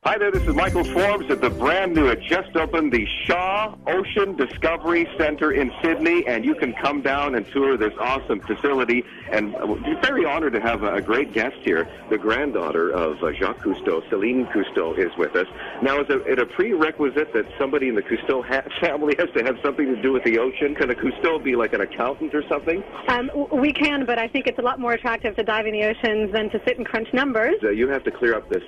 Hi there, this is Michael Forbes at the brand new, it just opened, the Shaw Ocean Discovery Center in Sydney, and you can come down and tour this awesome facility. And we're very honored to have a great guest here. The granddaughter of Jacques Cousteau, Céline Cousteau, is with us. Now, is it a prerequisite that somebody in the Cousteau family has to have something to do with the ocean? Can a Cousteau be like an accountant or something? We can, but I think it's a lot more attractive to dive in the oceans than to sit and crunch numbers. You have to clear up this,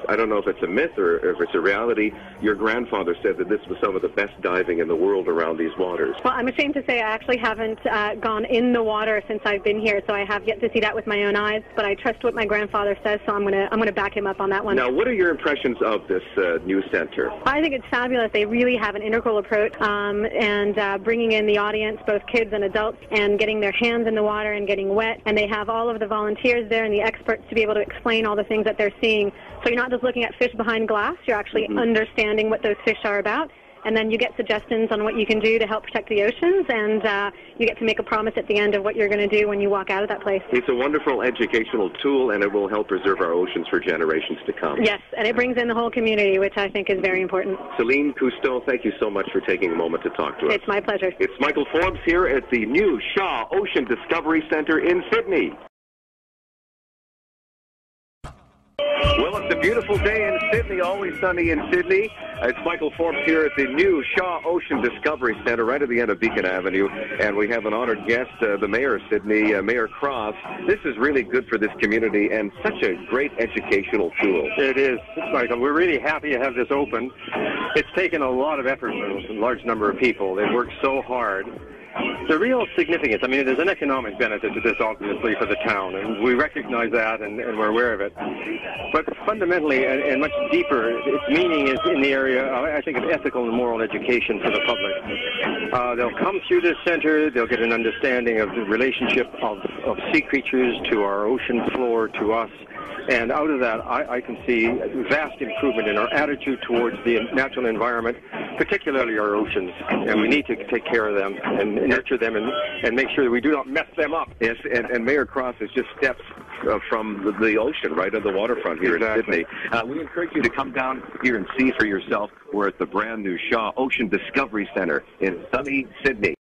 I don't know if it's a myth or if it's a reality. Your grandfather said that this was some of the best diving in the world around these waters. Well, I'm ashamed to say I actually haven't gone in the water since I've been here, so I have yet to see that with my own eyes, but I trust what my grandfather says, so I'm gonna back him up on that one. Now, what are your impressions of this new center? I think it's fabulous. They really have an integral approach, and bringing in the audience, both kids and adults, and getting their hands in the water and getting wet, and they have all of the volunteers there and the experts to be able to explain all the things that they're seeing. So you're not just looking at fish behind glass, you're actually understanding what those fish are about, and then you get suggestions on what you can do to help protect the oceans, and you get to make a promise at the end of what you're going to do when you walk out of that place. It's a wonderful educational tool, and it will help preserve our oceans for generations to come. Yes, and it brings in the whole community, which I think is very important. Céline Cousteau, thank you so much for taking a moment to talk to us. It's my pleasure. It's Michael Forbes here at the new Shaw Ocean Discovery Center in Sydney. Well, it's a beautiful day in Sydney, always sunny in Sydney. It's Michael Forbes here at the new Shaw Ocean Discovery Center right at the end of Beacon Avenue, and we have an honored guest, the Mayor of Sydney, Mayor Cross. This is really good for this community and such a great educational tool. It is, Michael. We're really happy to have this open. It's taken a lot of effort from a large number of people. They've worked so hard. The real significance, I mean, there's an economic benefit to this, obviously, for the town, and we recognize that, and we're aware of it. But fundamentally, and much deeper, its meaning is in the area, I think, of ethical and moral education for the public. They'll come through this center, they'll get an understanding of the relationship of sea creatures to our ocean floor, to us. And out of that, I can see vast improvement in our attitude towards the natural environment, particularly our oceans. And we need to take care of them and nurture them and make sure that we do not mess them up. Yes, and Mayor Cross is just steps from the ocean, right on the waterfront here in Sydney. We encourage you to come down here and see for yourself. We're at the brand new Shaw Ocean Discovery Center in sunny Sydney.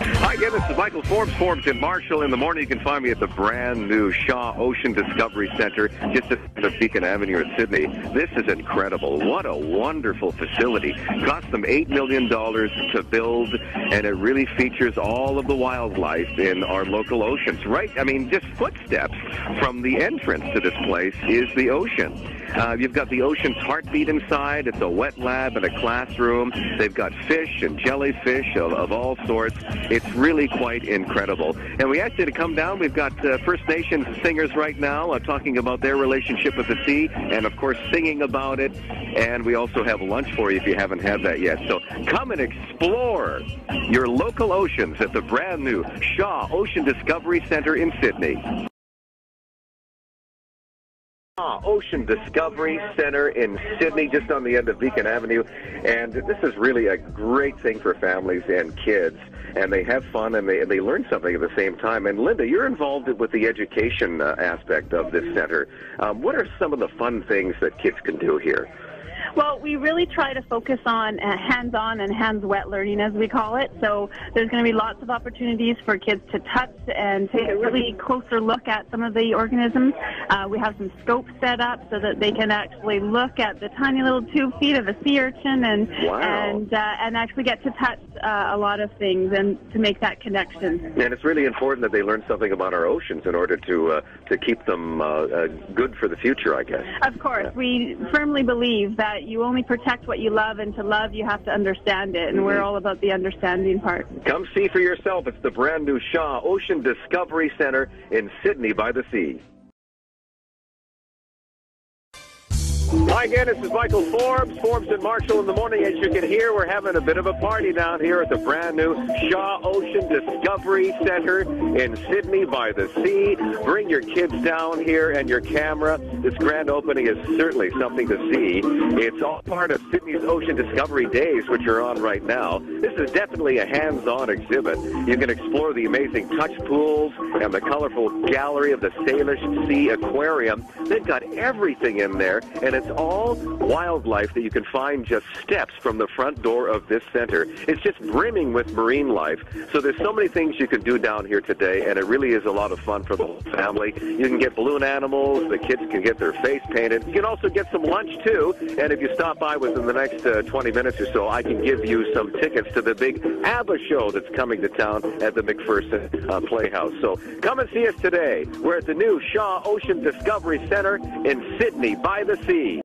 Hi again, this is Michael Forbes, Forbes in Marshall. In the morning, you can find me at the brand new Shaw Ocean Discovery Center, just at Beacon Avenue in Sydney. This is incredible. What a wonderful facility. Cost them $8 million to build, and it really features all of the wildlife in our local oceans. Right? I mean, just footsteps from the entrance to this place is the ocean. You've got the ocean's heartbeat inside. It's a wet lab and a classroom. They've got fish and jellyfish of all sorts. It's really quite incredible. And we asked you to come down. We've got First Nations singers right now talking about their relationship with the sea and, of course, singing about it. And we also have lunch for you if you haven't had that yet. So come and explore your local oceans at the brand new Shaw Ocean Discovery Center in Sydney. Ocean Discovery Center in Sydney, just on the end of Beacon Avenue. And this is really a great thing for families and kids. And they have fun and they learn something at the same time. And Linda, you're involved with the education aspect of this center. What are some of the fun things that kids can do here? Well, we really try to focus on hands-on and hands-wet learning, as we call it. So there's going to be lots of opportunities for kids to touch and take a really closer look at some of the organisms. We have some scopes set up so that they can actually look at the tiny little tube feet of a sea urchin and actually get to touch a lot of things and to make that connection. And it's really important that they learn something about our oceans in order to keep them good for the future, I guess. Of course. Yeah. We firmly believe that you only protect what you love, and to love you have to understand it, and we're all about the understanding part. Come see for yourself. It's the brand new Shaw Ocean Discovery Center in Sydney by the Sea. Hi again, this is Michael Forbes and Marshall in the morning. As you can hear, we're having a bit of a party down here at the brand new Shaw Ocean Discovery Center in Sidney by the sea. Bring your kids down here and your camera. This grand opening is certainly something to see. It's all part of Sydney's Ocean Discovery Days, which are on right now. This is definitely a hands-on exhibit. You can explore the amazing touch pools and the colorful gallery of the Salish Sea aquarium. They've got everything in there, and it's all wildlife that you can find just steps from the front door of this center. It's just brimming with marine life. So there's so many things you can do down here today, and it really is a lot of fun for the whole family. You can get balloon animals. The kids can get their face painted. You can also get some lunch, too. And if you stop by within the next 20 minutes or so, I can give you some tickets to the big ABBA show that's coming to town at the McPherson Playhouse. So come and see us today. We're at the new Shaw Ocean Discovery Center in Sidney by the sea.